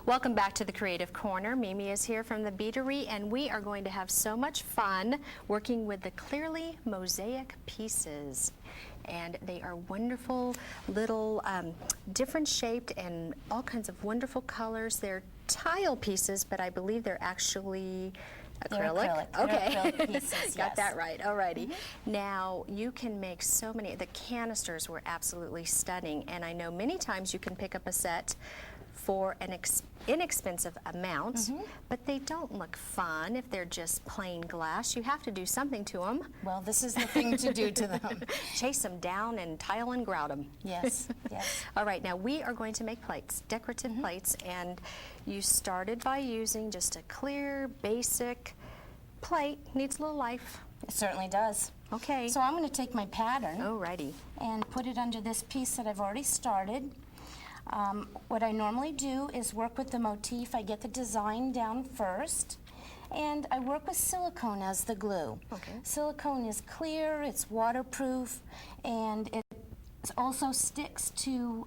Welcome back to the Creative Corner. Mimi is here from the Beatery, and we are going to have so much fun working with the Clearly Mosaic pieces. And they are wonderful little different shaped and all kinds of wonderful colors. They're tile pieces, but I believe they're actually acrylic. Okay. They're acrylic pieces, Got yes. that right. Alrighty. Now you can make so many. The canisters were absolutely stunning, and I know many times you can pick up a set for an inexpensive amount, but they don't look fun if they're just plain glass. You have to do something to them. Well, this is the thing to do to them. Chase them down and tile and grout them. Yes, yes. All right, now we are going to make plates, decorative plates, and you started by using just a clear, basic plate. Needs a little life. It certainly does. Okay. So I'm going to take my pattern Alrighty. and put it under this piece that I've already started. What I normally do is work with the motif. I get the design down first, and I work with silicone as the glue. Okay. Silicone is clear, it's waterproof, and it also sticks to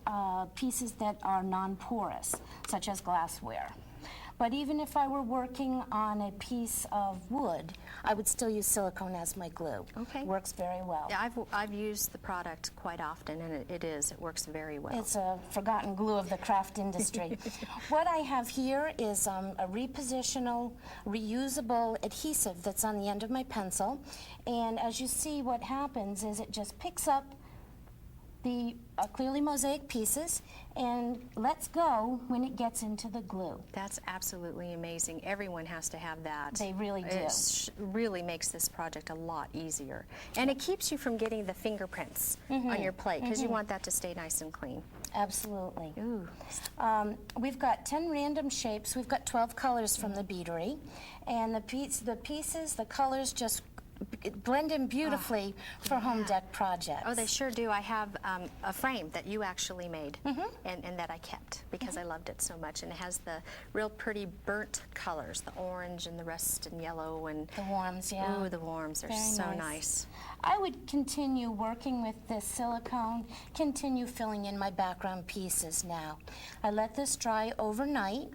pieces that are non-porous, such as glassware. But even if I were working on a piece of wood, I would still use silicone as my glue. Okay. Works very well. Yeah, I've used the product quite often, and it works very well. It's a forgotten glue of the craft industry. What I have here is a repositional, reusable adhesive that's on the end of my pencil. And as you see, what happens is it just picks up the Clearly Mosaic pieces and lets go when it gets into the glue. That's absolutely amazing. Everyone has to have that. They really do. It really makes this project a lot easier. And it keeps you from getting the fingerprints on your plate, because you want that to stay nice and clean. Absolutely. Ooh. We've got 10 random shapes. We've got 12 colors from the Beatery. And the pieces, the colors just blend in beautifully for home deck projects. Oh, they sure do. I have a frame that you actually made and that I kept because I loved it so much. And it has the real pretty burnt colors, the orange and the rust and yellow. And The warms, yeah. ooh, the warms are Very so nice. nice. I would continue working with this silicone, continue filling in my background pieces now. I let this dry overnight.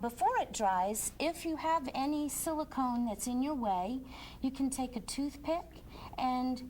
Before it dries, if you have any silicone that's in your way, you can take a toothpick and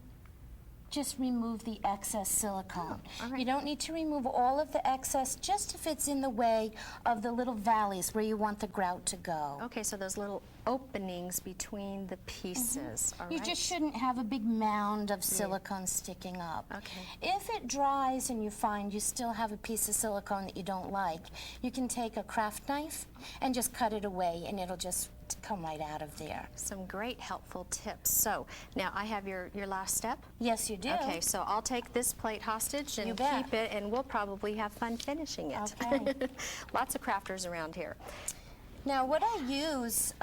just remove the excess silicone. all right. You don't need to remove all of the excess, just if it's in the way of the little valleys where you want the grout to go. Okay, so those little openings between the pieces. All You right. just shouldn't have a big mound of silicone sticking up. Okay. If it dries and you find you still have a piece of silicone that you don't like, you can take a craft knife and just cut it away, and it'll just come right out of there. Some great helpful tips. So now I have your last step. Yes, you do. Okay, so I'll take this plate hostage and You bet. keep it, and we'll probably have fun finishing it. Okay. Lots of crafters around here. Now, what I use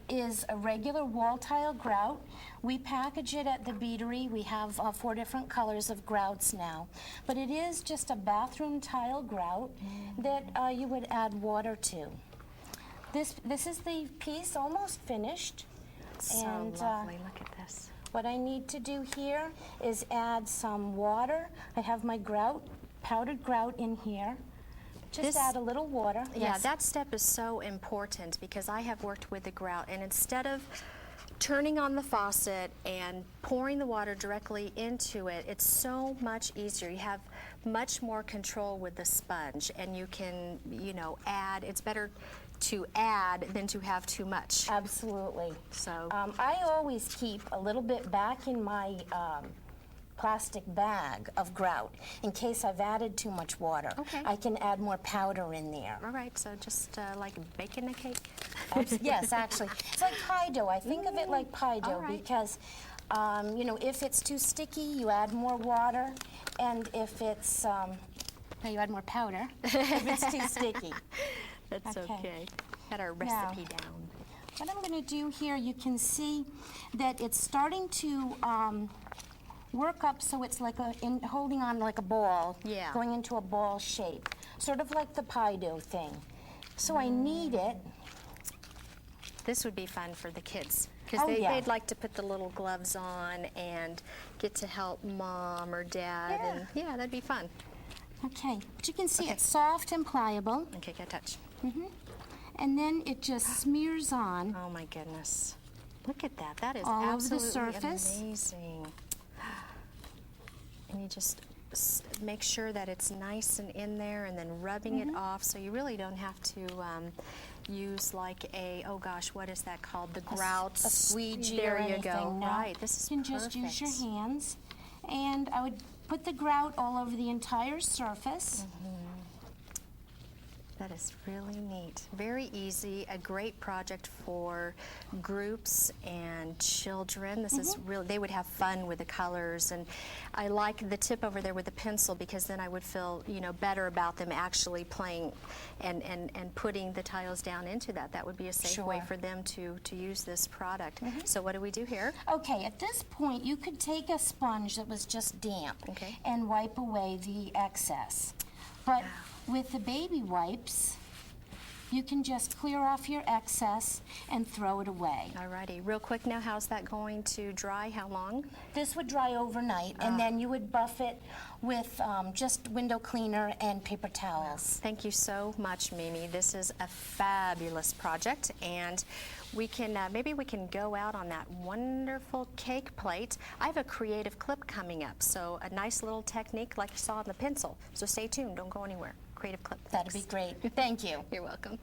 is a regular wall tile grout. We package it at the Beatery. We have 4 different colors of grouts now. But it is just a bathroom tile grout that you would add water to. This is the piece almost finished. So And, lovely. Look at this. What I need to do here is add some water. I have my grout, powdered grout in here. Just This- add a little water. Yeah, Yes. that step is so important because I have worked with the grout, and instead of turning on the faucet and pouring the water directly into it, it's so much easier. You have much more control with the sponge, and you can, add. It's better to add than to have too much. Absolutely. So, I always keep a little bit back in my plastic bag of grout in case I've added too much water. Okay. I can add more powder in there. all right, so just like baking a cake. Yes, actually. It's like pie dough. I think of it like pie dough all right. because, if it's too sticky, you add more water, and if it's, you add more powder if it's too sticky. That's Okay. okay. Got our recipe down. What I'm going to do here, you can see that it's starting to work up so it's like holding on like a ball, Yeah. going into a ball shape, sort of like the pie dough thing. So I knead it. This would be fun for the kids because Oh, yeah. they'd like to put the little gloves on and get to help mom or dad. Yeah. And yeah, that'd be fun. Okay, but you can see it's soft and pliable, Okay, get a touch. and then it just smears on. Oh my goodness. Look at that. That is All over the absolutely surface. amazing. And you just make sure that it's nice and in there, and then rubbing it off, so you really don't have to use like a, oh gosh, what is that called? The grout. A squeegee There or you anything. go. No. Right. This is You can just use your perfect. hands, and I would put the grout all over the entire surface. That is really neat. Very easy, a great project for groups and children. This is really, they would have fun with the colors, and I like the tip over there with the pencil, because then I would feel, you know, better about them actually playing and putting the tiles down into that. That would be a safe way Sure. for them to use this product. So what do we do here? Okay, at this point, you could take a sponge that was just damp Okay. and wipe away the excess. But with the baby wipes, you can just clear off your excess and throw it away. Alrighty, real quick now, how's that going to dry? How long? This would dry overnight, and then you would buff it with just window cleaner and paper towels. Thank you so much, Mimi. This is a fabulous project, and we can maybe we can go out on that wonderful cake plate. I have a creative clip coming up, so a nice little technique like you saw on the pencil. So stay tuned, don't go anywhere. Creative clip. That'd be Thanks. great. Thank you. You're welcome.